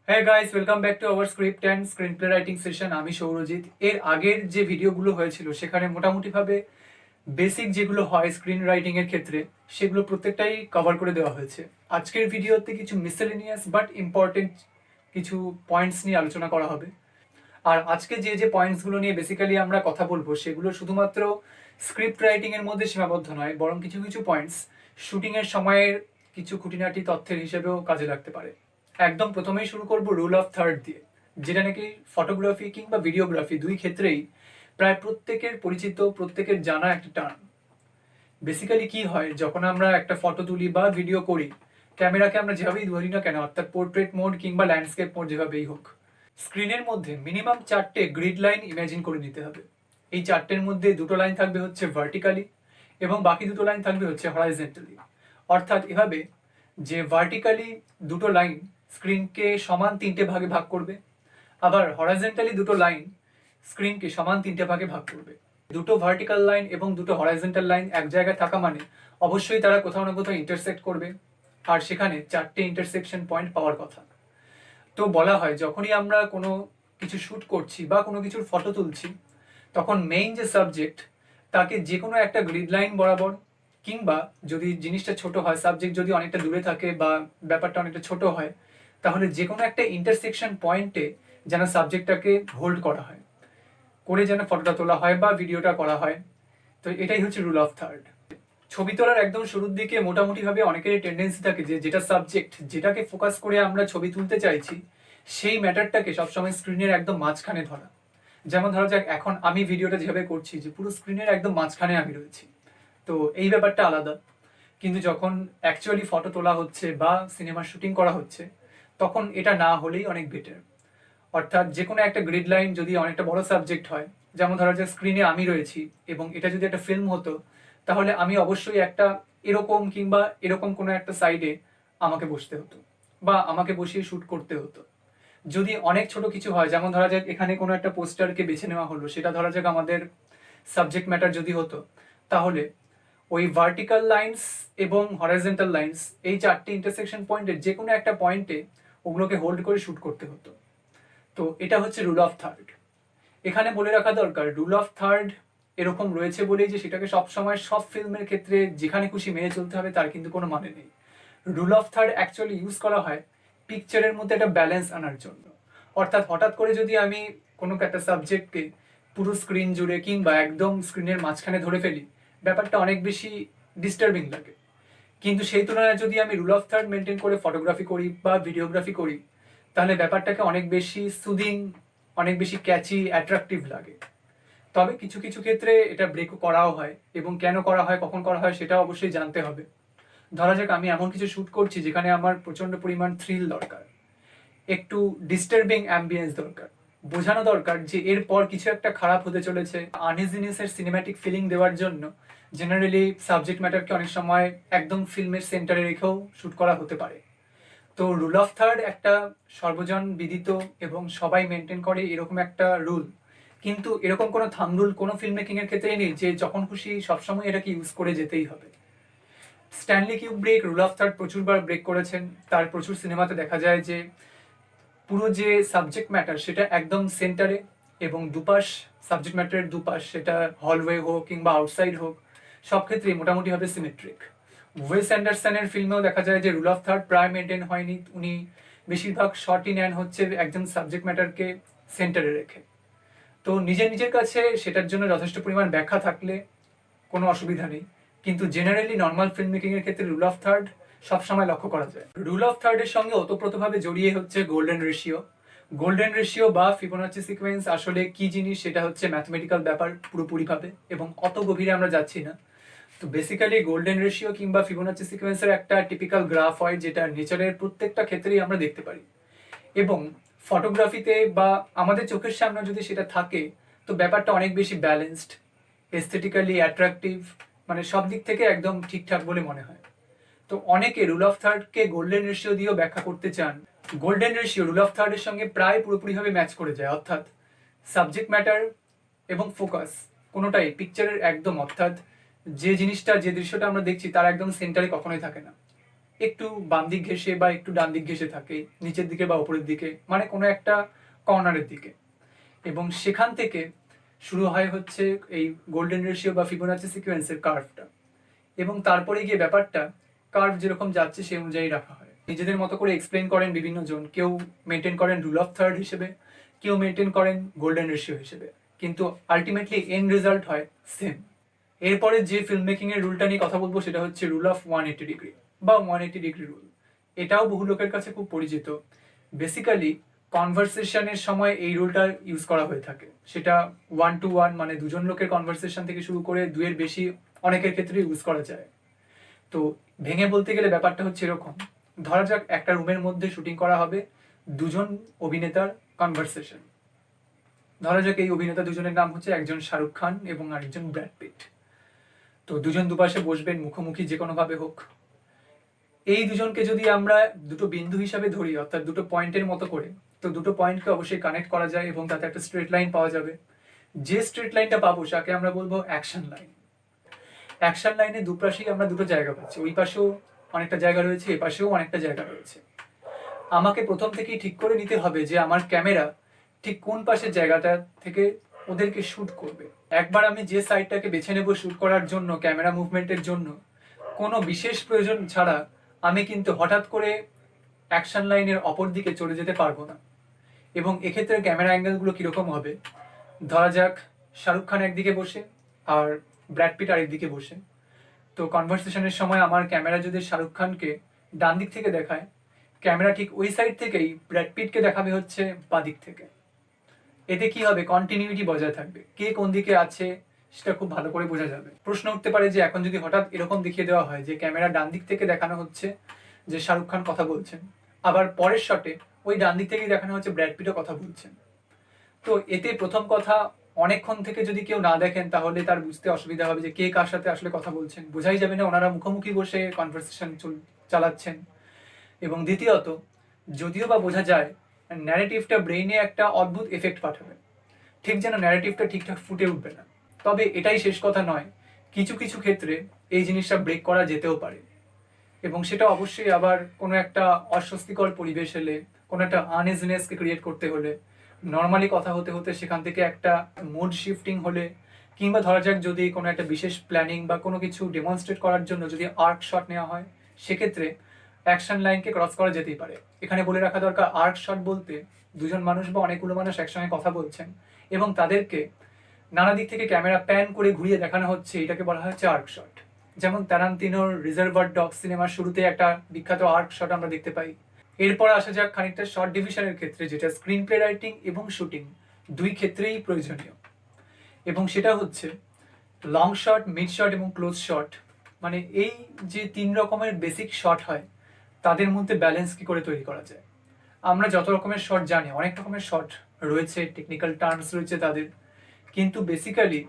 হ্যাঁ guys, welcome back to our script and screen play writing session. আমি সৌরজিৎ। এর আগের যে ভিডিওগুলো হয়েছিল সেখানে মোটামুটিভাবে বেসিক যেগুলো হয় স্ক্রিন রাইটিং এর ক্ষেত্রে সেগুলো প্রত্যেকটাই কভার করে দেওয়া হয়েছে। আজকের ভিডিওতে কিছু মিসেলেনিয়াস বাট ইম্পর্টেন্ট কিছু পয়েন্টস নিয়ে আলোচনা করা হবে। আর আজকে যে যে পয়েন্টসগুলো নিয়ে বেসিক্যালি আমরা কথা বলবো সেগুলো শুধুমাত্র স্ক্রিপ্ট রাইটিং এর মধ্যে সীমাবদ্ধ নয়, বরং কিছু কিছু পয়েন্টস শুটিং এর সময়ের কিছু খুঁটিনাটি তথ্যের হিসেবেও কাজে লাগতে পারে। একদম প্রথমেই শুরু করব রুল অফ থার্ড দিয়ে, যেটা নাকি ফটোগ্রাফি কিংবা ভিডিওগ্রাফি দুই ক্ষেত্রেই প্রায় প্রত্যেকের পরিচিত, প্রত্যেকের জানা একটা টার্ম। বেসিক্যালি কি হয়, যখন আমরা একটা ফটো তুলি বা ভিডিও করি, ক্যামেরাকে আমরা যেভাবেই ধরি না কেন, অর্থাৎ পোর্ট্রেট মোড কিংবা ল্যান্ডস্কেপ মোড যেভাবেই হোক, স্ক্রিনের মধ্যে মিনিমাম 4টে গ্রিড লাইন ইমাজিন করে নিতে হবে। এই 4টের মধ্যে দুটো লাইন থাকবে হচ্ছে ভার্টিক্যালি এবং বাকি দুটো লাইন থাকবে হচ্ছে হরাইজেন্টালি। অর্থাৎ এভাবে যে ভার্টিক্যালি দুটো লাইন স্ক্রিনকে সমান 3টে ভাগে ভাগ করবে, আবার হরাইজেন্টালি দুটো লাইন স্ক্রিনকে সমান 3টে ভাগে ভাগ করবে। দুটো ভার্টিক্যাল লাইন এবং দুটো হরাইজেন্টাল লাইন এক জায়গায় থাকা মানে অবশ্যই তারা কোথাও না কোথাও ইন্টারসেক্ট করবে, আর সেখানে 4টে ইন্টারসেকশন পয়েন্ট পাওয়ার কথা। তো বলা হয় যখনই আমরা কোনো কিছু শ্যুট করছি বা কোনো কিছুর ফটো তুলছি, তখন মেইন যে সাবজেক্ট তাকে যে কোনো একটা গ্রিড লাইন বরাবর, কিংবা যদি জিনিসটা ছোট হয়, সাবজেক্ট যদি অনেকটা দূরে থাকে বা ব্যাপারটা অনেকটা ছোট হয়, তাহলে যে কোনো একটা ইন্টারসেকশন পয়েন্টে যেন সাবজেক্টটাকে হোল্ড করা হয়, করে যেন ফটোটা তোলা হয় বা ভিডিওটা করা হয়। তো এটাই হচ্ছে রুল অফ থার্ড। ছবি তোলার একদম শুরুর দিকে মোটামুটিভাবে অনেকেরই টেন্ডেন্সি থাকে যে যেটা সাবজেক্ট, যেটাকে ফোকাস করে আমরা ছবি তুলতে চাইছি, সেই ম্যাটারটাকে সবসময় স্ক্রিনের একদম মাঝখানে ধরা। যেমন ধরা যাক, এখন আমি ভিডিওটা যেভাবে করছি যে পুরো স্ক্রিনের একদম মাঝখানে আমি রয়েছি, তো এই ব্যাপারটা আলাদা। কিন্তু যখন অ্যাকচুয়ালি ফটো তোলা হচ্ছে বা সিনেমার শুটিং করা হচ্ছে, তখন এটা না হলেই অনেক বেটার। অর্থাৎ যে কোনো একটা গ্রিড লাইন যদি অনেকটা বড় সাবজেক্ট হয়, যেমন ধরা যাক স্ক্রিনে আমি রয়েছি এবং এটা যদি একটা ফিল্ম হতো, তাহলে আমি অবশ্যই একটা এরকম কিংবা এরকম কোনো একটা সাইডে আমাকে বসতে হতো বা আমাকে বসিয়ে শ্যুট করতে হতো। যদি অনেক ছোট কিছু হয়, যেমন ধরা যাক এখানে কোনো একটা পোস্টারকে বেছে নেওয়া হলো, সেটা ধরা যাক আমাদের সাবজেক্ট ম্যাটার যদি হতো, তাহলে ওই ভার্টিক্যাল লাইন্স এবং হরাইজেন্টাল লাইন্স, এই 4টে ইন্টারসেকশন পয়েন্টের যে কোনো একটা পয়েন্টে ওগুলোকে হোল্ড করে শ্যুট করতে হতো। তো এটা হচ্ছে রুল অফ থার্ড। এখানে বলে রাখা দরকার, রুল অফ থার্ড এরকম রয়েছে বলেই যে সেটাকে সবসময় সব ফিল্মের ক্ষেত্রে যেখানে খুশি মেনে চলতে হবে তার কিন্তু কোনো মানে নেই। Rule of third actually use করা হয় পিকচারের মধ্যে একটা ব্যালেন্স আনার জন্য। অর্থাৎ হঠাৎ করে যদি আমি কোনো একটা সাবজেক্টকে পুরো স্ক্রিন জুড়ে কিংবা একদম স্ক্রিনের মাঝখানে ধরে ফেলি, ব্যাপারটা অনেক বেশি ডিস্টার্বিং লাগে। কিন্তু সেই তুলনায় যদি আমি রুল অফ থার্ড মেনটেন করে ফটোগ্রাফি করি বা ভিডিওগ্রাফি করি, তাহলে ব্যাপারটাকে অনেক বেশি সুদিং, অনেক বেশি ক্যাচি, অ্যাট্রাকটিভ লাগে। তবে কিছু কিছু ক্ষেত্রে এটা ব্রেক করাও হয়, এবং কেন করা হয়, কখন করা হয়, সেটা অবশ্যই জানতে হবে। ধরা যাক আমি এমন কিছু শ্যুট করছি যেখানে আমার প্রচন্ড পরিমাণ থ্রিল দরকার, একটু ডিস্টার্বিং অ্যাম্বিয়েন্স দরকার, বোঝানো দরকার যে এরপর কিছু একটা খারাপ হতে চলেছে। আনইজিনেসের সিনেম্যাটিক ফিলিং দেওয়ার জন্য জেনারেলি সাবজেক্ট ম্যাটারকে অনেক সময় একদম ফিল্মের সেন্টারে রেখেও শ্যুট করা হতে পারে। তো রুল অফ থার্ড একটা সর্বজন বিদিত এবং সবাই মেনটেন করে এরকম একটা রুল, কিন্তু এরকম কোনো থাম রুল কোনো ফিল্ম মেকিং এর ক্ষেত্রেই নেই যে যখন খুশি সবসময় এটাকে ইউজ করে যেতেই হবে। Stanley Kubrick rule of third প্রচুরবার ব্রেক করেছেন। তার প্রচুর সিনেমাতে দেখা যায় যে পুরো যে সাবজেক্ট ম্যাটার সেটা একদম সেন্টারে, এবং দুপাশ, সাবজেক্ট ম্যাটারের দুপাশ, সেটা হলওয়ে হোক কিংবা আউটসাইড হোক, সব ক্ষেত্রেই মোটামুটি হবে সিমেট্রিক। ওয়েস অ্যান্ডারসনের ফিল্মেও দেখা যায় যে রুল অফ থার্ড প্রায় মেনটেন হয়নি। উনি বেশিরভাগ শর্টই নেন হচ্ছে একজন সাবজেক্ট ম্যাটারকে সেন্টারে রেখে। তো নিজের নিজের কাছে সেটার জন্য যথেষ্ট পরিমাণ ব্যাখ্যা থাকলে কোনো অসুবিধা নেই, কিন্তু জেনারেলি নর্মাল ফিল্ম মেকিং এর ক্ষেত্রে রুল অফ থার্ড সবসময় লক্ষ্য করা যায়। রুল অফ থার্ডের সঙ্গে ওতপ্রোতভাবে জড়িয়ে হচ্ছে গোল্ডেন রেশিও। গোল্ডেন রেশিও বা ফিবোনাচি সিকোয়েন্স আসলে কি জিনিস সেটা হচ্ছে ম্যাথমেটিক্যাল ব্যাপার পুরোপুরিভাবে, এবং অত গভীরে আমরা যাচ্ছি না। তো বেসিক্যালি গোল্ডেন রেশিও কিংবা ফিবোনাচি সিকোয়েন্সের একটা টিপিক্যাল গ্রাফ হয়, যেটা নেচারের প্রত্যেকটা ক্ষেত্রেই আমরা দেখতে পারি, এবং ফটোগ্রাফিতে বা আমাদের চোখের সামনে যদি সেটা থাকে, তো ব্যাপারটা অনেক বেশি ব্যালেন্সড, এস্থেটিক্যালি অ্যাট্রাকটিভ, মানে সব দিক থেকে একদম ঠিকঠাক বলে মনে হয়। তো অনেকে রুল অফ থার্ডকে গোল্ডেন রেশিও দিয়েও ব্যাখ্যা করতে চান। গোল্ডেন রেশিও রুল অফ থার্ডের সঙ্গে প্রায় পুরোপুরিভাবে ম্যাচ করে যায়, অর্থাৎ সাবজেক্ট ম্যাটার এবং ফোকাস কোনোটাই পিকচারের একদম, অর্থাৎ যে জিনিসটা, যে দৃশ্যটা আমরা দেখছি তার একদম সেন্টারে কখনোই থাকে না। একটু বাম দিক ঘেঁষে বা একটু ডান দিক ঘেঁষে থাকে, নিচের দিকে বা উপরের দিকে, মানে কোনো একটা কর্নারের দিকে। এবং সেখান থেকে শুরু হয় হচ্ছে এই গোল্ডেন রেশিও বা ফিবোনাচি সিকোয়েন্সের কার্ভটা, এবং তারপরে গিয়ে ব্যাপারটা কার্ভ যেরকম যাচ্ছে সেই অনুযায়ী রাখা হয়। নিজেদের মতো করে এক্সপ্লেন করেন বিভিন্ন জন, কেউ মেনটেন করেন রুল অফ থার্ড হিসেবে, কেউ মেনটেন করেন গোল্ডেন রেশিও হিসেবে, কিন্তু আলটিমেটলি এন্ড রেজাল্ট হয় সেম। এরপরে যে ফিল্ম মেকিং এর রুলটা নিয়ে কথা বলবো সেটা হচ্ছে রুল অফ 180 ডিগ্রি বা 180 ডিগ্রি রুল। এটাও বহু লোকের কাছে খুব পরিচিত। বেসিক্যালি কনভারসেশনের সময় এই রুলটা ইউজ করা হয়ে থাকে, সেটা 1 to 1 মানে দুজন লোকের কনভারসেশন থেকে শুরু করে দুয়ের বেশি অনেকের ক্ষেত্রে ইউজ করা যায়। তো ভেঙে বলতে গেলে ব্যাপারটা হচ্ছে এরকম, ধরা যাক একটা রুমের মধ্যে শুটিং করা হবে দুজন অভিনেতার কনভারসেশন। ধরা যাক এই অভিনেতা দুজনের নাম হচ্ছে একজন শাহরুখ খান এবং আরেকজন ব্র্যাড পিট। তো দুজন দুপাশে বসবেন, মুখোমুখি যে কোনো ভাবে হোক। এই দুজনকে যদি আমরা দুটো বিন্দু হিসাবে ধরি, অর্থাৎ দুটো পয়েন্টের মতো করে, তো দুটো পয়েন্টকে অবশ্যই কানেক্ট করা যায় এবং তাতে একটা স্ট্রেট লাইন পাওয়া যাবে। যে স্ট্রেট লাইনটা পাবো তাকে আমরা বলবো অ্যাকশন লাইন। অ্যাকশন লাইনে দুপাশেই আমরা দুটো জায়গা পাচ্ছি, ওই পাশেও অনেকটা জায়গা রয়েছে, এ পাশেও অনেকটা জায়গা রয়েছে। আমাকে প্রথম থেকেই ঠিক করে নিতে হবে যে আমার ক্যামেরা ঠিক কোন পাশের জায়গাটা থেকে ওদেরকে শুট করবে। একবার আমি যে সাইডটাকে বেছে নেব শুট করার জন্য, ক্যামেরা মুভমেন্টের জন্য, কোনো বিশেষ প্রয়োজন ছাড়া আমি কিন্তু হঠাৎ করে অ্যাকশন লাইনের অপর দিকে চলে যেতে পারবো না। এবং এক্ষেত্রে ক্যামেরা অ্যাঙ্গেলগুলো কীরকম হবে, ধরা যাক শাহরুখ খান একদিকে বসে আর ব্র্যাড পিট আরেকদিকে বসে। তো কনভারসেশনের সময় আমার ক্যামেরা যদি শাহরুখ খানকে ডান দিক থেকে দেখায়, ক্যামেরা ঠিক ওই সাইড থেকেই ব্র্যাড পিটকে দেখাবে হচ্ছে বাঁ দিক থেকে। এতে কি হবে, কন্টিনিউটি বজায় থাকবে, কে কোন দিকে আছে সেটা খুব ভালো করে বোঝা যাবে। প্রশ্ন উঠতে পারে যে এখন যদি হঠাৎ এরকম দেখিয়ে দেওয়া হয় যে ক্যামেরা ডান দিক থেকে দেখানো হচ্ছে যে শাহরুখ খান কথা বলছেন, আবার পরের শটে ওই ডান দিক থেকেই দেখানো হচ্ছে ব্র্যাড পিটও কথা বলছেন, তো এতে প্রথম কথা অনেকক্ষণ থেকে যদি কেউ না দেখেন তাহলে তার বুঝতে অসুবিধা হবে যে কে কার সাথে আসলে কথা বলছেন, বোঝাই যাবে না ওনারা মুখোমুখি বসে কনভারসেশন চালাচ্ছেন। এবং দ্বিতীয়ত, যদিও বা বোঝা যায়, ন্যারেটিভটা ব্রেইনে একটা অদ্ভুত এফেক্ট পাঠাবে, ঠিক যেন ন্যারেটিভটা ঠিকঠাক ফুটে উঠবে না। তবে এটাই শেষ কথা নয়, কিছু কিছু ক্ষেত্রে এই জিনিসটা ব্রেক করা যেতেও পারে, এবং সেটা অবশ্যই আবার কোনো একটা অস্বস্তিকর পরিবেশ হলে, কোনো একটা আনইজিনেসকে ক্রিয়েট করতে হলে, নর্মালি কথা হতে হতে সেখান থেকে একটা মুড শিফটিং হলে, কিংবা ধরা যাক যদি কোনো একটা বিশেষ প্ল্যানিং বা কোনো কিছু ডেমনস্ট্রেট করার জন্য যদি আর্ক শট নেওয়া হয়, সেক্ষেত্রে অ্যাকশন লাইনকে ক্রস করা যেতেই পারে। এখানে বলে রাখা দরকার, আর্ক শট বলতে দুজন মানুষ বা অনেকগুলো মানুষ একসঙ্গে কথা বলছেন এবং তাদেরকে নানা দিক থেকে ক্যামেরা প্যান করে ঘুরিয়ে দেখানো হচ্ছে, এটাকে বলা হচ্ছে আর্ক শট। যেমন তারান্তিনোর রিজার্ভার ডগস সিনেমার শুরুতে একটা বিখ্যাত আর্ক শট আমরা দেখতে পাই। এরপর আসা যাক খানিকটা শর্ট ডিভিশনের ক্ষেত্রে, যেটা স্ক্রিন প্লে রাইটিং এবং শুটিং দুই ক্ষেত্রেই প্রয়োজনীয়, এবং সেটা হচ্ছে লং শট, মিড শট এবং ক্লোজ শট। মানে এই যে তিন রকমের বেসিক শট হয়, তাদের মধ্যে ব্যালেন্স কি করে তৈরি করা যায়। আমরা যত রকমের শট জানি, অনেক রকমের শট রয়েছে, টেকনিক্যাল টার্মস রয়েছে তাদের, কিন্তু বেসিক্যালি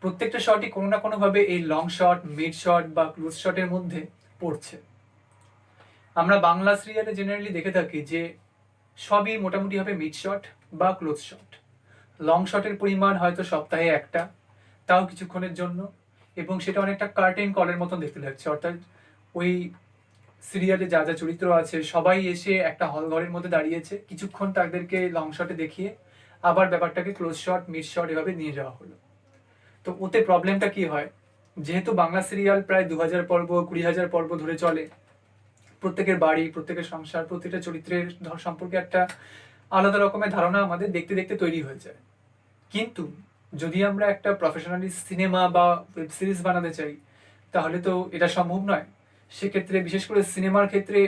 প্রত্যেকটা শটই কোনো না কোনোভাবে এই লং শট, মিড শট বা ক্লোজ শটের মধ্যে পড়ছে। আমরা বাংলা সিরিয়ালে জেনারেলি দেখে থাকি যে সবই মোটামুটি হবে মিড শট বা ক্লোজ শট। লং শটের পরিমাণ হয়তো সপ্তাহে একটা, তাও কিছুক্ষণের জন্য, এবং সেটা অনেকটা কার্টেন কলের মতন দেখতে লাগছে, অর্থাৎ ওই সিরিয়ালে যা যা চরিত্র আছে সবাই এসে একটা হল ঘরের মধ্যে দাঁড়িয়েছে, কিছুক্ষণ তাদেরকে লং শটে দেখিয়ে আবার ব্যাপারটাকে ক্লোজ শট, মিড শট এভাবে নিয়ে যাওয়া হলো। তো ওতে প্রবলেমটা কি হয়, যেহেতু বাংলা সিরিয়াল প্রায় 2000 পর্ব, 20,000 পর্ব ধরে চলে, প্রত্যেকের বাড়ি, প্রত্যেকের সংসার, প্রত্যেকটা চরিত্রের সম্পর্কে একটা আলাদা রকমের ধারণা আমাদের দেখতে দেখতে তৈরি হয়ে যায়। কিন্তু যদি আমরা একটা প্রফেশনালি সিনেমা বা ওয়েব সিরিজ বানাতে চাই, তাহলে তো এটা সম্ভব নয়। সেক্ষেত্রে বিশেষ করে সিনেমার ক্ষেত্রে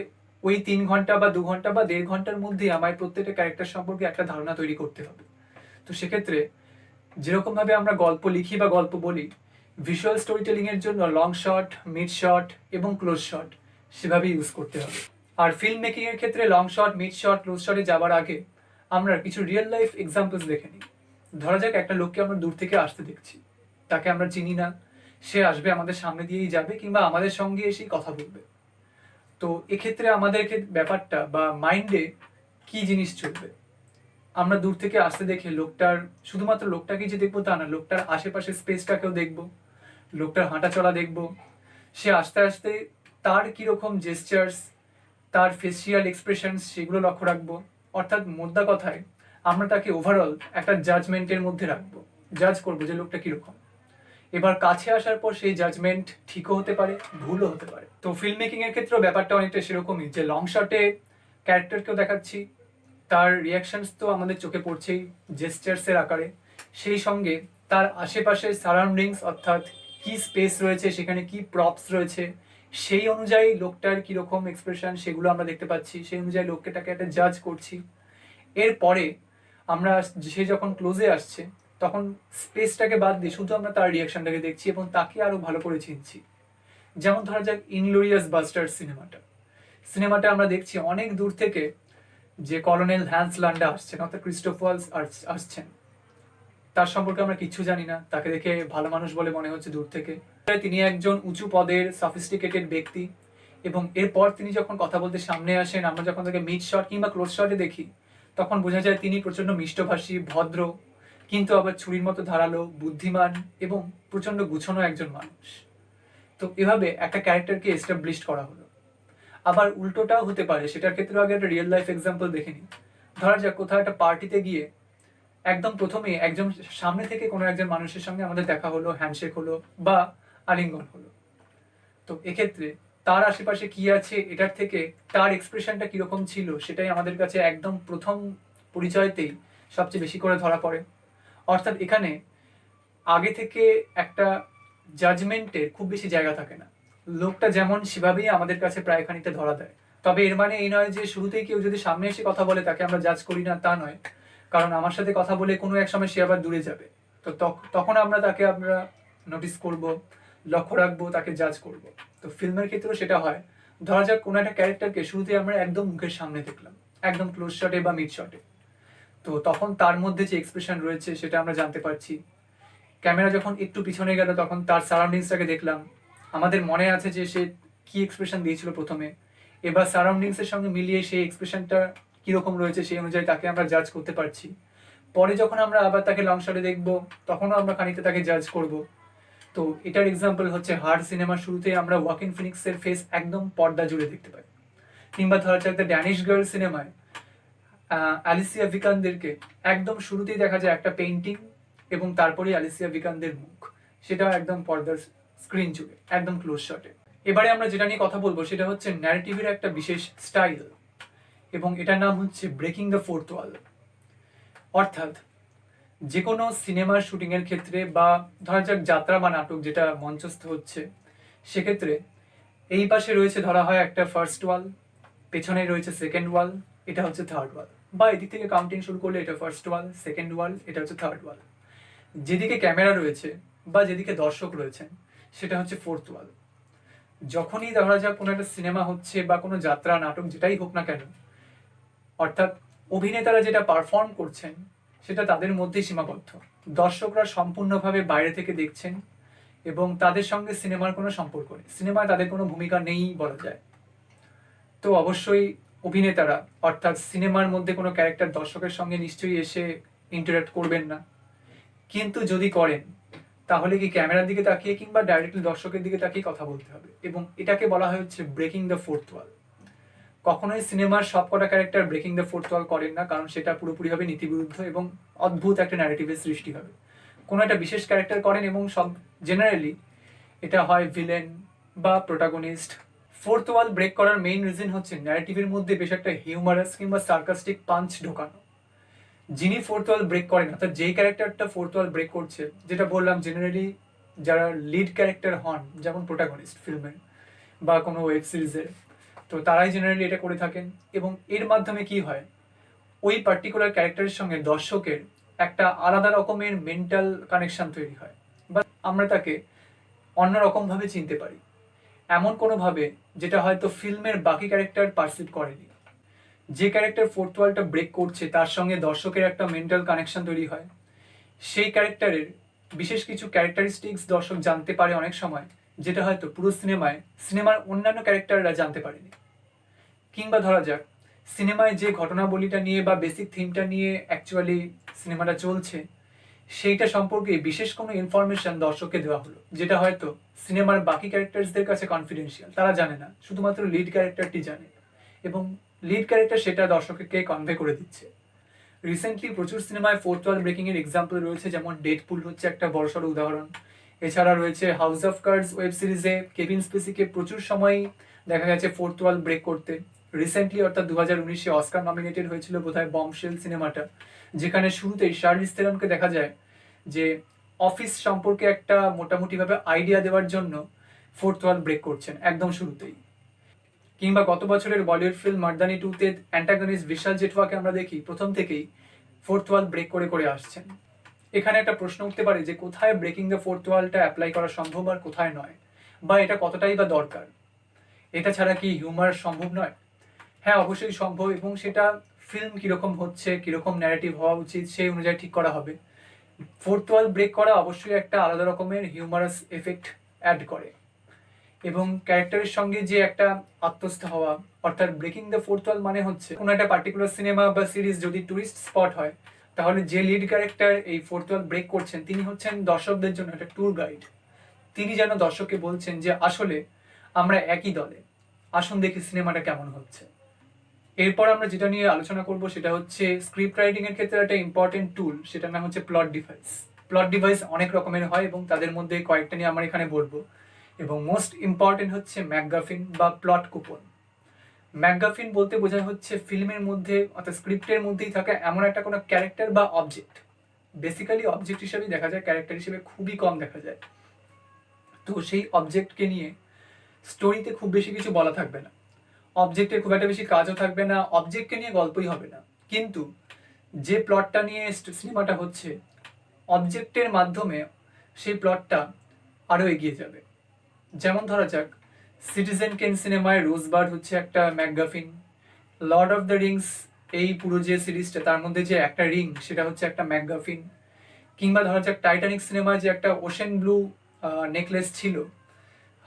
ওই 3 ঘন্টা বা 2 ঘন্টা বা 1.5 ঘন্টার মধ্যে আমায় প্রত্যেকটা ক্যারেক্টার সম্পর্কে একটা ধারণা তৈরি করতে হবে। তো সেক্ষেত্রে যেরকম ভাবে আমরা গল্প লিখি বা গল্প বলি, ভিজুয়াল স্টোরি টেলিং এর জন্য লং শট, মিড শট এবং ক্লোজ শট সেভাবে ইউজ করতে হবে। আর ফিল্ম মেকিং এর ক্ষেত্রে long shot, mid shot, close শটে যাওয়ার আগে আমরা কিছু রিয়েল লাইফ এক্সাম্পলস দেখে নিই। ধরা যাক একটা লোককে আমরা দূর থেকে আসতে দেখছি, তাকে আমরা চিনি না, সে আসবে আমাদের সামনে দিয়েই যাবে কিংবা আমাদের সঙ্গে এসেই কথা বলবে। তো এক্ষেত্রে আমাদের ব্যাপারটা বা মাইন্ডে কি জিনিস চলবে, আমরা দূর থেকে আসতে দেখে লোকটার, শুধুমাত্র লোকটাকে যে দেখবো তা না, লোকটার আশেপাশে স্পেসটাকেও দেখবো, লোকটার হাঁটা চলা দেখবো, সে আস্তে আস্তে তার কীরকম জেস্টার্স, তার ফেসিয়াল এক্সপ্রেশনস সেগুলো লক্ষ্য রাখবো। অর্থাৎ মোদ্দা কথায় আমরা তাকে ওভারঅল একটা জাজমেন্টের মধ্যে রাখবো, জাজ করবো যে লোকটা কীরকম। এবার কাছে আসার পর সেই জাজমেন্ট ঠিকও হতে পারে, ভুলও হতে পারে। তো ফিল্ম মেকিং এর ক্ষেত্রেও ব্যাপারটা অনেকটা সেরকমই, যে লং শটে ক্যারেক্টারকেও দেখাচ্ছি, তার রিয়াকশনস তো আমাদের চোখে পড়ছেই জেস্টার্সের আকারে, সেই সঙ্গে তার আশেপাশের সারাউন্ডিংস অর্থাৎ কি স্পেস রয়েছে, সেখানে কি প্রপস রয়েছে, সেই অনুযায়ী লোকটার কীরকম এক্সপ্রেশন সেগুলো আমরা দেখতে পাচ্ছি, সেই অনুযায়ী লোকটাকে একটা জাজ করছি। এরপরে আমরা সে যখন ক্লোজে আসছে তখন স্পেসটাকে বাদ দিয়ে শুধু আমরা তার রিয়াকশনটাকে দেখছি এবং তাকে আরো ভালো করে চিনছি। যেমন ধরা যাক ইনগ্লোরিয়াস বাস্টার্ড সিনেমাটা আমরা দেখছি অনেক দূর থেকে যে কলোনেল হ্যান্স লান্ডা আসছেন অর্থাৎ ক্রিস্টোফ ওয়ালস আসছেন, তার সম্পর্কে আমরা কিচ্ছু জানি না, তাকে দেখে ভালো মানুষ বলে মনে হচ্ছে দূর থেকে। তিনি একজন উঁচু পদের সফিস্টিকেটেড ব্যক্তি, এবং এরপর তিনি যখন কথা বলতে সামনে আসেন, আমরা যখন তাকে মিড শট কিংবা ক্লোজ শটে দেখি তখন বোঝা যায় তিনি প্রচন্ড মিষ্টভাষী, ভদ্র, কিন্তু আবার ছুরির মতো ধারালো, বুদ্ধিমান এবং প্রচন্ড গুছানো একজন মানুষ। তো এভাবে একটা ক্যারেক্টারকে এস্টাবলিশ করা হলো। আবার উল্টোটাও হতে পারে, সেটার ক্ষেত্রে আগে একটা রিয়েল লাইফ এক্সাম্পল দেখে নিই। ধরা যাক কোথাও একটা পার্টিতে গিয়ে একদম প্রথমে একজন সামনে থেকে কোনো একজন মানুষের সঙ্গে আমাদের দেখা হলো, হ্যান্ডশেক হলো বা আলিঙ্গন হলো। তো এক্ষেত্রে তার আশেপাশে কি আছে এটার থেকে তার এক্সপ্রেশনটা কিরকম ছিল সেটাই আমাদের কাছে একদম প্রথম পরিচয়তেই সবচেয়ে বেশি করে ধরা পড়ে। অর্থাৎ এখানে আগে থেকে একটা জাজমেন্টের খুব বেশি জায়গা থাকে না, লোকটা যেমন সেভাবেই আমাদের কাছে প্রায় খানিকটা ধরা দেয়। তবে এর মানে এই নয় যে শুরুতেই কেউ যদি সামনে এসে কথা বলে তাকে আমরা জাজ করি না, তা নয়। কারণ আমার সাথে কথা বলে কোনো এক সময় সে আবার দূরে যাবে, তো তখন আমরা তাকে নোটিস করব, লক্ষ্য রাখবো, তাকে জাজ করব। তো ফিল্মের ক্ষেত্রেও সেটা হয়। ধরা যাক কোনো একটা ক্যারেক্টারকে শুরুতে আমরা একদম মুখের সামনে দেখলাম, একদম ক্লোজ শটে বা মিড শটে, তো তখন তার মধ্যে যে এক্সপ্রেশন রয়েছে সেটা আমরা জানতে পারছি। ক্যামেরা যখন একটু পিছনে গেল তখন তার সারাউন্ডিংসটাকে দেখলাম, আমাদের মনে আছে যে সে কি এক্সপ্রেশন দিয়েছিল প্রথমে, এবার সারাউন্ডিংসের সঙ্গে মিলিয়ে সেই এক্সপ্রেশনটা কিরকম রয়েছে সেই অনুযায়ী তাকে আমরা জাজ করতে পারছি। পরে যখন আমরা আবার তাকে লং শটে দেখবো তখনও আমরা খানিকটা তাকে জাজ করব। তো এটার এক্সাম্পল হচ্ছে হার্ড সিনেমার শুরুতে আমরা ওয়াকিন ফিনিক্সের ফেস একদম পর্দা জুড়ে দেখতে পাই, কিংবা ধরা যাক দ্য ড্যানিশ গার্ল সিনেমায় অ্যালিসিয়া ভিকান্দেরকে একদম শুরুতেই দেখা যায় একটা পেইন্টিং এবং তারপরেই অ্যালিসিয়া ভিকান্দের মুখ, সেটাও একদম পর্দার স্ক্রিন জুড়ে একদম ক্লোজ শটে। এবারে আমরা যেটা নিয়ে কথা বলবো সেটা হচ্ছে ন্যারেটিভের একটা বিশেষ স্টাইল, এবং এটার নাম হচ্ছে ব্রেকিং দ্য ফোর্থ ওয়াল। অর্থাৎ যে কোনো সিনেমার শুটিংয়ের ক্ষেত্রে বা ধরা যাক যাত্রা বা নাটক যেটা মঞ্চস্থ হচ্ছে, সেক্ষেত্রে এই পাশে রয়েছে ধরা হয় একটা ফার্স্ট ওয়াল, পেছনে রয়েছে সেকেন্ড ওয়াল, এটা হচ্ছে থার্ড ওয়াল, বা এদিক থেকে কাউন্টিং শুরু করলে এটা ফার্স্ট ওয়াল, সেকেন্ড ওয়াল, এটা হচ্ছে থার্ড ওয়াল। যেদিকে ক্যামেরা রয়েছে বা যেদিকে দর্শক রয়েছেন সেটা হচ্ছে ফোর্থ ওয়াল। যখনই ধরা যাক কোনো একটা সিনেমা হচ্ছে বা কোনো যাত্রা নাটক যেটাই হোক না কেন, অর্থাৎ অভিনেতারা যেটা পারফর্ম করছেন সেটা তাদের মধ্যেই সীমাবদ্ধ, দর্শকরা সম্পূর্ণভাবে বাইরে থেকে দেখছেন এবং তাদের সঙ্গে সিনেমার কোনো সম্পর্ক নেই, সিনেমায় তাদের কোনো ভূমিকা নেই বলা যায়। তো অবশ্যই অভিনেতারা অর্থাৎ সিনেমার মধ্যে কোনো ক্যারেক্টার দর্শকের সঙ্গে নিশ্চয়ই এসে ইন্টারাক্ট করবেন না, কিন্তু যদি করেন তাহলে কি ক্যামেরার দিকে তাকিয়ে কিংবা ডাইরেক্টলি দর্শকের দিকে তাকিয়ে কথা বলতে হবে, এবং এটাকে বলা হয় হচ্ছে ব্রেকিং দ্য ফোর্থ ওয়াল। কখনোই সিনেমার সবকটা ক্যারেক্টার ব্রেকিং দ্য ফোর্থ ওয়াল করেন না, কারণ সেটা পুরোপুরিভাবে নীতিবিরুদ্ধ এবং অদ্ভুত একটা ন্যারেটিভের সৃষ্টি হবে। কোনো একটা বিশেষ ক্যারেক্টার করেন এবং সব জেনারেলি এটা হয় ভিলেন বা প্রোটাগনিস্ট। ফোর্থ ওয়াল ব্রেক করার মেইন রিজন হচ্ছে ন্যারেটিভের মধ্যে বেশ একটা হিউমারাস কিংবা সার্কাস্টিক পাঞ্চ ঢোকানো। যিনি ফোর্থ ওয়াল ব্রেক করেন অর্থাৎ যেই ক্যারেক্টারটা ফোর্থ ওয়াল ব্রেক করছে, যেটা বললাম জেনারেলি যারা লিড ক্যারেক্টার হন যেমন প্রোটাগনিস্ট ফিল্মের বা কোনো ওয়েব সিরিজের, তো তারাই জেনারেলি এটা করে থাকেন। এবং এর মাধ্যমে কি হয়, ওই পার্টিকুলার ক্যারেক্টারের সঙ্গে দর্শকের একটা আলাদা রকমের মেন্টাল কানেকশন তৈরি হয়, বা আমরা তাকে অন্যরকমভাবে চিনতে পারি, এমন কোনোভাবে যেটা হয়তো ফিল্মের বাকি ক্যারেক্টার পারসিভ করেনি। যে ক্যারেক্টার ফোর্থ ওয়ালটা ব্রেক করছে তার সঙ্গে দর্শকের একটা মেন্টাল কানেকশন তৈরি হয়, সেই ক্যারেক্টারের বিশেষ কিছু ক্যারেক্টারিস্টিক্স দর্শক জানতে পারে অনেক সময়, যেটা হয়তো পুরো সিনেমার অন্যান্য ক্যারেক্টাররা জানতে পারেনি। কিংবা ধরা যাক সিনেমায় যে ঘটনাবলীটা নিয়ে বা বেসিক থিমটা নিয়ে অ্যাকচুয়ালি সিনেমাটা চলছে, সেইটা সম্পর্কে বিশেষ কোনো ইনফরমেশন দর্শককে দেওয়া হলো, যেটা হয়তো সিনেমার বাকি ক্যারেক্টার্সদের কাছে কনফিডেন্সিয়াল, তারা জানে না, শুধুমাত্র লিড ক্যারেক্টারটি জানে, এবং লিড ক্যারেক্টার সেটা দর্শককে কনভে করে দিচ্ছে। রিসেন্টলি প্রচুর সিনেমায় ফোর্থ ওয়াল ব্রেকিং এর এক্সাম্পল রয়েছে, যেমন ডেডপুল হচ্ছে একটা বড়সড় উদাহরণ। এছাড়া রয়েছে হাউস অফ কার্ডস ওয়েব সিরিজে কেভিন স্পেসিকে প্রচুর সময় দেখা গেছে ফোর্থ ওয়াল ব্রেক করতে। রিসেন্টলি অর্থাৎ 2019-এ অস্কার নমিনেটেড হয়েছিল বোধহয় বম্বশেল সিনেমাটা, যেখানে শুরুতেই শার্লিজ থেরনকে দেখা যায় যে অফিস সম্পর্কে একটা মোটামুটিভাবে আইডিয়া দেওয়ার জন্য ফোর্থ ওয়াল ব্রেক করছেন একদম শুরুতেই। কিংবা গত বছরের বলিউড ফিল্ম মার্দানি 2-তে অ্যান্টাগনিস্ট বিশাল জেঠওয়াকে আমরা দেখি প্রথম থেকেই ফোর্থ ওয়াল ব্রেক করে করে আসছেন। এখানে একটা প্রশ্ন উঠতে পারে যে কোথায় ব্রেকিং দ্য ফোর্থ ওয়ালটা অ্যাপ্লাই করা সম্ভব আর কোথায় নয়, বা এটা কতটাই বা দরকার, এটা ছাড়া কি হিউমার সম্ভব নয়? হ্যাঁ, অবশ্যই সম্ভব, এবং সেটা ফিল্ম কিরকম হচ্ছে, কিরকম ন্যারেটিভ হওয়া উচিত সেই অনুযায়ী ঠিক করা হবে। ফোর্থ ওয়াল ব্রেক করা অবশ্যই একটা আলাদা রকমের হিউমারাস এফেক্ট অ্যাড করে, এবং ক্যারেক্টারের সঙ্গে যে একটা আত্মস্থ হওয়া, অর্থাৎ ব্রেকিং দ্য ফোর্থ ওয়াল মানে হচ্ছে কোনো একটা পার্টিকুলার সিনেমা বা সিরিজ যদি টুরিস্ট স্পট হয়, তাহলে যে লিড ক্যারেক্টার এই ফোর্থ ওয়াল ব্রেক করছেন তিনি হচ্ছেন দর্শকদের জন্য একটা ট্যুর গাইড। তিনি যেন দর্শককে বলছেন যে আসলে আমরা একই দলে, আসুন দেখি সিনেমাটা কেমন হচ্ছে। এরপর আমরা যেটা নিয়ে আলোচনা করব সেটা হচ্ছে স্ক্রিপ্ট রাইটিং এর ক্ষেত্রে একটা ইম্পর্টেন্ট টুল, সেটার নাম হচ্ছে প্লট ডিভাইস। প্লট ডিভাইস অনেক রকমের হয় এবং তাদের মধ্যে কয়েকটা নিয়ে আমরা এখানে বলবো, এবং মোস্ট ইম্পর্টেন্ট হচ্ছে ম্যাকগাফিন বা প্লট কুপন। ম্যাকগাফিন বলতে বোঝায় হচ্ছে ফিল্মের মধ্যে অর্থাৎ স্ক্রিপ্টের মধ্যেই থাকা এমন একটা কোনো ক্যারেক্টার বা অবজেক্ট, বেসিক্যালি অবজেক্ট হিসেবেই দেখা যায়, ক্যারেক্টার হিসেবে খুবই কম দেখা যায়। তো সেই অবজেক্টকে নিয়ে স্টোরিতে খুব বেশি কিছু বলা থাকবে না, অবজেক্টের খুব একটা বেশি কাজও থাকবে না, অবজেক্টকে নিয়ে গল্পই হবে না, কিন্তু যে প্লটটা নিয়ে সিনেমাটা হচ্ছে অবজেক্টের মাধ্যমে সেই প্লটটা আরও এগিয়ে যাবে। যেমন ধরা যাক সিটিজেন কেন সিনেমায় রোজবার্ড হচ্ছে একটা ম্যাকগাফিন, লর্ড অফ দ্য রিংস এই পুরো যে সিরিজটা তার মধ্যে যে একটা রিং সেটা হচ্ছে একটা ম্যাকগাফিন, কিংবা ধরা যাক টাইটানিক সিনেমায় যে একটা ওশেন ব্লু নেকলেস ছিল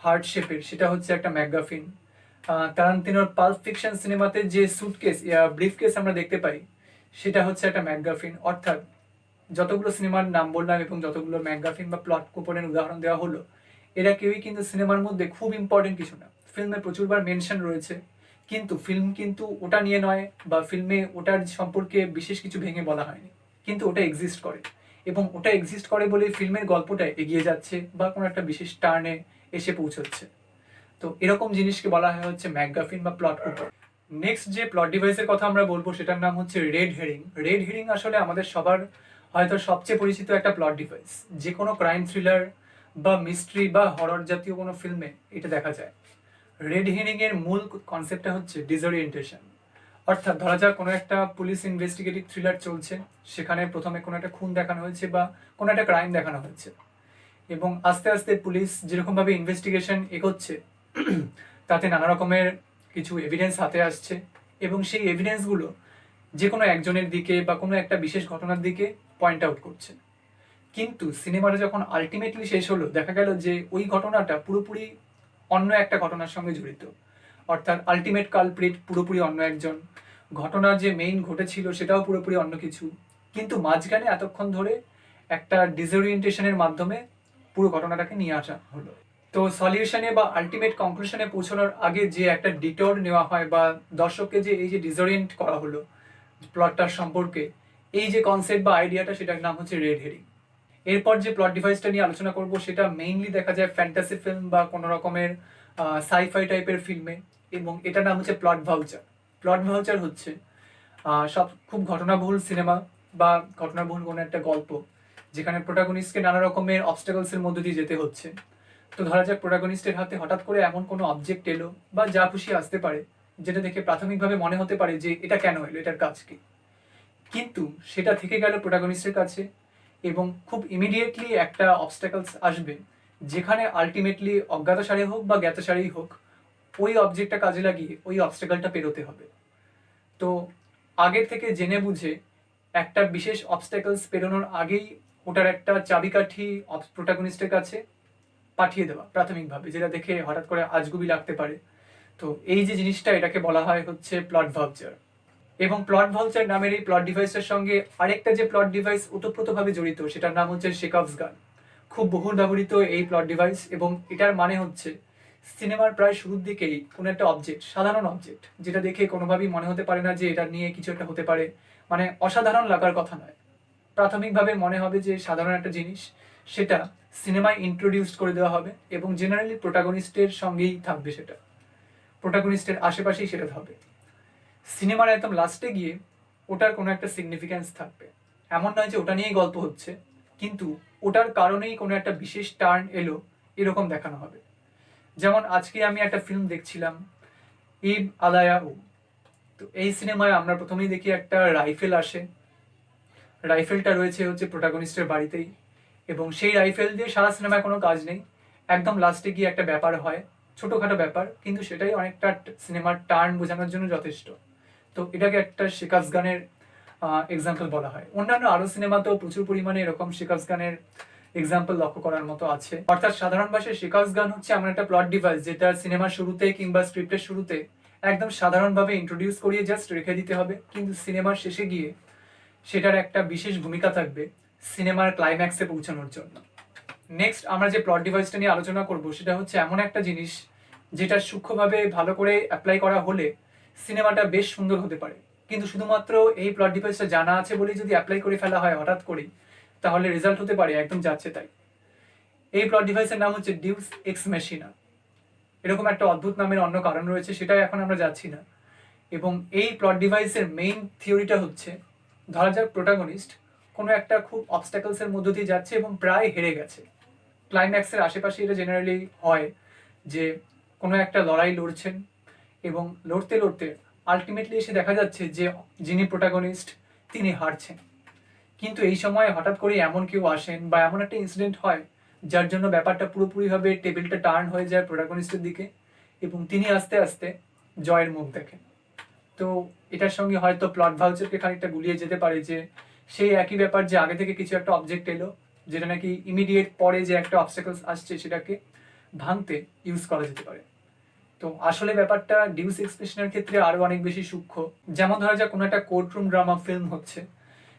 হার্ট শেপের, সেটা হচ্ছে একটা ম্যাকগাফিন। তারান্তিনোর পাল্প ফিকশন সিনেমাতে যে সুটকেস ব্রিফকেস আমরা দেখতে পাই সেটা হচ্ছে একটা ম্যাকগাফিন। অর্থাৎ যতগুলো সিনেমার নাম বললাম এবং যতগুলো ম্যাকগাফিন বা প্লট কুপনের উদাহরণ দেওয়া হলো, এরা কেউই কিন্তু সিনেমার মধ্যে খুব ইম্পর্টেন্ট কিছু না, ফিল্মে প্রচুরবার মেনশন রয়েছে, কিন্তু ফিল্ম কিন্তু ওটা নিয়ে নয়, বা ফিল্মে ওটার সম্পর্কে বিশেষ কিছু ভেঙে বলা হয়নি, কিন্তু ওটা এক্সিস্ট করে, এবং ওটা এক্সিস্ট করে বলে ফিল্মের গল্পটা এগিয়ে যাচ্ছে বা কোনো একটা বিশেষ টার্নে এসে পৌঁছচ্ছে। তো এরকম জিনিসকে বলা হয় হচ্ছে ম্যাকগাফিন বা প্লট কুপন। নেক্সট যে প্লট ডিভাইসের কথা আমরা বলবো সেটার নাম হচ্ছে রেড হেরিং। রেড হেরিং আসলে আমাদের সবার হয়তো সবচেয়ে পরিচিত একটা প্লট ডিভাইস, যে কোনো ক্রাইম থ্রিলার বা মিস্ট্রি বা হরর জাতীয় কোনো ফিল্মে এটা দেখা যায়। রেড হেরিং এর মূল কনসেপ্টটা হচ্ছে ডিসওরিয়েন্টেশন। অর্থাৎ ধরা যাক কোনো একটা পুলিশ ইনভেস্টিগেটিভ থ্রিলার চলছে, সেখানে প্রথমে কোনো একটা খুন দেখানো হয়েছে বা কোনো একটা ক্রাইম দেখানো হয়েছে, এবং আস্তে আস্তে পুলিশ যেরকমভাবে ইনভেস্টিগেশন এগোচ্ছে তাতে নানা রকমের কিছু এভিডেন্স হাতে আসছে, এবং সেই এভিডেন্সগুলো যে কোনো একজনের দিকে বা কোনো একটা বিশেষ ঘটনার দিকে পয়েন্ট আউট করছে। কিন্তু সিনেমাটা যখন আলটিমেটলি শেষ হলো, দেখা গেল যে ওই ঘটনাটা পুরোপুরি অন্য একটা ঘটনার সঙ্গে জড়িত, অর্থাৎ আলটিমেট কালপ্রিট পুরোপুরি অন্য একজন, ঘটনা যে মেইন ঘটেছিল সেটাও পুরোপুরি অন্য কিছু, কিন্তু মাঝখানে এতক্ষণ ধরে একটা ডিসওরিয়েন্টেশনের মাধ্যমে পুরো ঘটনাটাকে নিয়ে আসা হলো। তো সলিউশনে বা আলটিমেট কনক্লুশনে পৌঁছানোর আগে যে একটা ডিটোর নেওয়া হয়, বা দর্শককে যে এই যে ডিসওরিয়েন্ট করা হলো প্লটটার সম্পর্কে, এই যে কনসেপ্ট বা আইডিয়াটা, সেটার নাম হচ্ছে রেড হেরিং। এরপর যে প্লট ডিভাইসটা নিয়ে আলোচনা করব সেটা মেইনলি দেখা যায় ফ্যান্টাসি ফিল্ম বা কোনো রকমের সাইফাই টাইপের ফিল্মে, এবং এটার নাম হচ্ছে প্লট ভাউচার। প্লট ভাউচার হচ্ছে সব খুব ঘটনাবহুল সিনেমা বা ঘটনাবহুল কোনো একটা গল্প, যেখানে প্রোটাগনিস্টকে নানা রকমের অবস্টাকলসের মধ্য দিয়ে যেতে হচ্ছে। তো ধরা যাক প্রোটাগনিস্টের হাতে হঠাৎ করে এমন কোনো অবজেক্ট এলো বা যা খুশি আসতে পারে, যেটা দেখে প্রাথমিকভাবে মনে হতে পারে যে এটা কেন এলো, এটার কাজ কি, কিন্তু সেটা থেকে গেল প্রোটাগনিস্টের কাছে, এবং খুব ইমিডিয়েটলি একটা অবস্টাকলস আসবে, যেখানে আলটিমেটলি অজ্ঞাতসারে হোক বা জ্ঞাতসারেই হোক ওই অবজেক্টটা কাজে লাগিয়ে ওই অবস্টাকলটা পেরোতে হবে। তো আগের থেকে জেনে বুঝে একটা বিশেষ অবস্টাকলস পেরোনোর আগেই ওটার একটা চাবিকাঠি প্রোটাগনিস্টের কাছে পাঠিয়ে দেওয়া প্রাথমিকভাবে, যেটা দেখে হঠাৎ করে আজগুবি লাগতে পারে। তো এই যে জিনিসটা, এটাকে বলা হয় হচ্ছে প্লট ভাউচার। এবং প্লট ভাউচার নামের এই প্লট ডিভাইসের সঙ্গে আরেকটা যে প্লট ডিভাইস ওতপ্রোতভাবে জড়িত, সেটার নাম হচ্ছে শেকভস গান। খুব বহুল ব্যবহৃত এই প্লট ডিভাইস, এবং এটার মানে হচ্ছে সিনেমার প্রায় শুরুর দিকেই কোনো একটা অবজেক্ট, সাধারণ অবজেক্ট, যেটা দেখে কোনোভাবেই মনে হতে পারে না যে এটা নিয়ে কিছু একটা হতে পারে, মানে অসাধারণ লাগার কথা নয়, প্রাথমিকভাবে মনে হবে যে সাধারণ একটা জিনিস, সেটা সিনেমায় ইন্ট্রোডিউস করে দেওয়া হবে এবং জেনারেলি প্রোটাগনিস্টের সঙ্গেই থাকবে, সেটা প্রোটাগনিস্টের আশেপাশেই সেটা হবে। সিনেমার একদম লাস্টে গিয়ে ওটার কোনো একটা সিগনিফিক্যান্স থাকবে, এমন নয় যে ওটা নিয়েই গল্প হচ্ছে, কিন্তু ওটার কারণেই কোনো একটা বিশেষ টার্ন এলো এরকম দেখানো হবে। যেমন আজকে আমি একটা ফিল্ম দেখছিলাম, ইব আলায়া ও। তো এই সিনেমায় আমরা প্রথমেই দেখি একটা রাইফেল আসে, রাইফেলটা রয়েছে হচ্ছে প্রোটাগনিস্টের বাড়িতেই, এবং সেই রাইফেল দিয়ে সারা সিনেমায় কোনো কাজ নেই, একদম লাস্টে গিয়ে একটা ব্যাপার হয়, ছোটোখাটো ব্যাপার, কিন্তু সেটাই অনেকটা সিনেমার টার্ন বোঝানোর জন্য যথেষ্ট। তো এটাকে একটা শেকভস গানের এক্সাম্পল বলা হয়। অন্যান্য আরো সিনেমাতেও প্রচুর পরিমাণে এরকম শেকভস গানের এক্সাম্পল লক্ষ্য করার মতো আছে। অর্থাৎ সাধারণ ভাষায় শেকভস গান হচ্ছে এমন একটা প্লট ডিভাইস যেটা সিনেমার শুরুতে কিংবা স্ক্রিপ্টের শুরুতে একদম সাধারণভাবে ইন্ট্রোডিউস করিয়ে জাস্ট রেখে দিতে হবে, কিন্তু সিনেমার শেষে গিয়ে সেটার একটা বিশেষ ভূমিকা থাকবে সিনেমার ক্লাইম্যাক্সে পৌঁছানোর জন্য। নেক্সট আমরা যে প্লট ডিভাইসটা নিয়ে আলোচনা করব সেটা হচ্ছে এমন একটা জিনিস যেটা সূক্ষ্মভাবে ভালো করে অ্যাপ্লাই করা হলে সিনেমাটা বেশ সুন্দর হতে পারে, কিন্তু শুধুমাত্র এই প্লট ডিভাইসটা জানা আছে বলেই যদি অ্যাপ্লাই করে ফেলা হয় হঠাৎ করেই, তাহলে রেজাল্ট হতে পারে একদম যাচ্ছে তাই। এই প্লট ডিভাইসের নাম হচ্ছে ডিউস এক্স মেশিনা। এরকম একটা অদ্ভুত নামের অন্য কারণ রয়েছে, সেটাই এখন আমরা যাচ্ছি না। এবং এই প্লট ডিভাইসের মেইন থিওরিটা হচ্ছে, ধরা যাক প্রোটাগনিস্ট কোনো একটা খুব অবস্ট্যাকলসের মধ্য দিয়ে যাচ্ছে এবং প্রায় হেরে গেছে। ক্লাইম্যাক্সের আশেপাশে এটা জেনারেলি হয় যে কোনো একটা লড়াই লড়ছেন এবং লড়তে লড়তে আলটিমেটলি এসে দেখা যাচ্ছে যে যিনি প্রোটাগনিস্ট তিনি হারছেন। কিন্তু এই সময় হঠাৎ করে এমন কেউ আসেন বা এমন একটা ইনসিডেন্ট হয় যার জন্য ব্যাপারটা পুরোপুরিভাবে টেবিলটা টার্ন হয়ে যায় প্রোটাগনিস্টের দিকে, এবং তিনি আস্তে আস্তে জয়ের মুখ দেখেন। তো এটার সঙ্গে হয়তো প্লট ভাউচারকে খানিকটা গুলিয়ে যেতে পারে যে সেই একই ব্যাপার, যে আগে থেকে কিছু একটা অবজেক্ট এলো যেটা নাকি ইমিডিয়েট পরে যে একটা অবস্টাকলস আসছে সেটাকে ভাঙতে ইউজ করা যেতে পারে। তো আসলে ব্যাপারটা ডিউস এক্সপ্রেশনের ক্ষেত্রে আরো অনেক বেশি সূক্ষ্ম। যেমন ধরা যাক কোনো একটা কোর্টরুম ড্রামা ফিল্ম হচ্ছে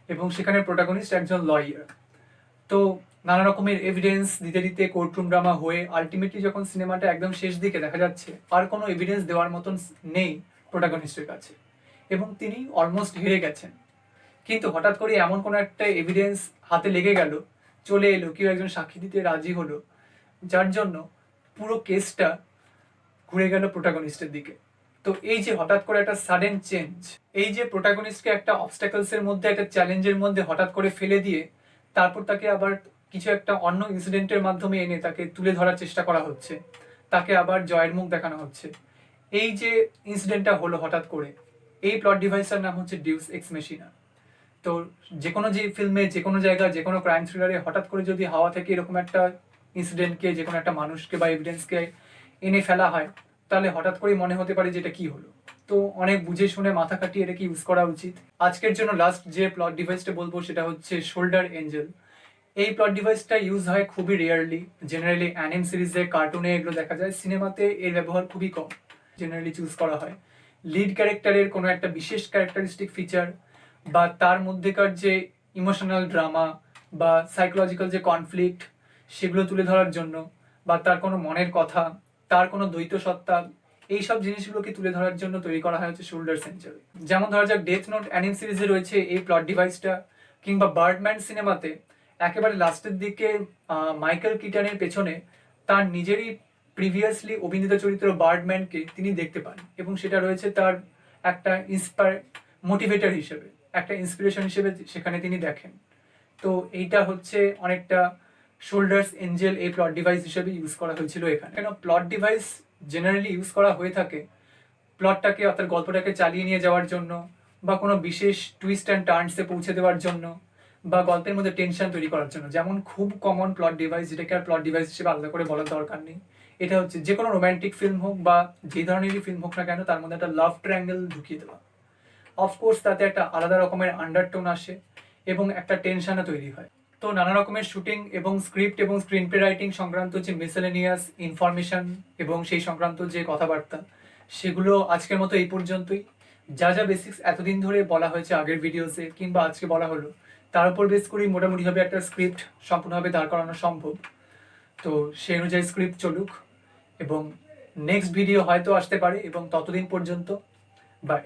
এবং সেখানে প্রোটাগনিস্ট একজন লয়ার। তো নানা রকমের এভিডেন্স দিতে দিতে কোর্টরুম ড্রামা হয়ে আলটিমেটলি যখন সিনেমাটা একদম শেষ দিকে দেখা যাচ্ছে আর কোনো এভিডেন্স দেওয়ার মতন নেই প্রোটাগনিস্টের কাছে এবং তিনি অলমোস্ট হেরে গেছেন, কিন্তু হঠাৎ করে এমন কোনো একটা এভিডেন্স হাতে লেগে গেল, চলে এলো, কেউ একজন সাক্ষী দিতে রাজি হলো, যার জন্য পুরো কেসটা ঘুরে গেল প্রোটাগনিস্টের দিকে। তো এই যে হঠাৎ করে একটা সাডেন চেঞ্জ, এই যে প্রোটাগনিস্টকে একটা অবস্টাকলসের মধ্যে, একটা চ্যালেঞ্জের মধ্যে হঠাৎ করে ফেলে দিয়ে তারপর তাকে আবার কিছু একটা অন্য ইনসিডেন্টের মাধ্যমে এনে তাকে তুলে ধরার চেষ্টা করা হচ্ছে, তাকে আবার জয়ের মুখ দেখানো হচ্ছে। এই যে ইনসিডেন্টটা হলো হঠাৎ করে, এই প্লট ডিভাইসটার নাম হচ্ছে ডিউস এক্স মেশিনা। তো যে কোনো যে ফিল্মে, যে কোনো জায়গায়, যে কোনো ক্রাইম থ্রিলারে হঠাৎ করে যদি হাওয়া থেকে এরকম একটা ইনসিডেন্টকে, যে কোনো একটা মানুষকে বা এভিডেন্সকে এনে ফেলা হয়, তাহলে হঠাৎ করেই মনে হতে পারে যে এটা কি হলো। তো অনেক বুঝে শুনে মাথা খাটিয়ে এটাকে ইউজ করা উচিত। আজকের জন্য লাস্ট যে প্লট ডিভাইসটা বলবো সেটা হচ্ছে শোল্ডার এঞ্জেল। এই প্লট ডিভাইসটা ইউজ হয় খুবই রেয়ারলি, জেনারেলি অ্যানিম সিরিজে, কার্টুনে এগুলো দেখা যায়, সিনেমাতে এর ব্যবহার খুবই কম জেনারেলি চুজ করা হয়। লিড ক্যারেক্টারের কোনো একটা বিশেষ ক্যারেক্টারিস্টিক ফিচার বা তার মধ্যেকার যে ইমোশনাল ড্রামা বা সাইকোলজিক্যাল যে কনফ্লিক্ট সেগুলো তুলে ধরার জন্য, বা তার কোনো মনের কথা, তার কোনো দ্বৈত সত্তা, এইসব জিনিসগুলোকে তুলে ধরার জন্য তৈরি করা হয় হচ্ছে শোল্ডার সেঞ্চুরি। যেমন ধরা যাক ডেথ নোট অ্যানিম সিরিজে রয়েছে এই প্লট ডিভাইসটা, কিংবা বার্ডম্যান সিনেমাতে একেবারে লাস্টের দিকে মাইকেল কিটানের পেছনে তার নিজেরই প্রিভিয়াসলি অভিনীত চরিত্র বার্ডম্যানকে তিনি দেখতে পান, এবং সেটা রয়েছে তার একটা মোটিভেটর হিসেবে, একটা ইন্সপিরেশন হিসেবে সেখানে তিনি দেখেন। তো এইটা হচ্ছে অনেকটা শোল্ডার্স এঞ্জেল এই প্লট ডিভাইস হিসেবে ইউজ করা হয়েছিল এখানে। কেন প্লট ডিভাইস জেনারেলি ইউজ করা হয়ে থাকে প্লটটাকে অর্থাৎ গল্পটাকে চালিয়ে নিয়ে যাওয়ার জন্য, বা কোনো বিশেষ টুইস্ট অ্যান্ড টার্নসে পৌঁছে দেওয়ার জন্য, বা গল্পের মধ্যে টেনশন তৈরি করার জন্য। যেমন খুব কমন প্লট ডিভাইস, যেটাকে আর প্লট ডিভাইস হিসেবে আলাদা করে বলার দরকার নেই, এটা হচ্ছে যে কোনো রোম্যান্টিক ফিল্ম হোক বা যে ধরনেরই ফিল্ম হোক না কেন, তার মধ্যে একটা লাভ ট্রায়াঙ্গেল ঢুকিয়ে দেওয়া। অফকোর্স তাতে একটা আলাদা রকমের আন্ডারটোন আসে এবং একটা টেনশনও তৈরি হয়। তো নানা রকমের শুটিং এবং স্ক্রিপ্ট এবং স্ক্রিন প্লে রাইটিং সংক্রান্ত যে মিসেলেনিয়াস ইনফরমেশন এবং সেই সংক্রান্ত যে কথাবার্তা, সেগুলো আজকের মতো এই পর্যন্তই। যা যা বেসিক্স এতদিন ধরে বলা হয়েছে আগের ভিডিওসে কিংবা আজকে বলা হলো, তার উপর বেস করেই মোটামুটিভাবে একটা স্ক্রিপ্ট সম্পূর্ণভাবে দাঁড় করানো সম্ভব। তো সেই অনুযায়ী স্ক্রিপ্ট চলুক, এবং নেক্সট ভিডিও হয়তো আসতে পারে, এবং ততদিন পর্যন্ত বাই।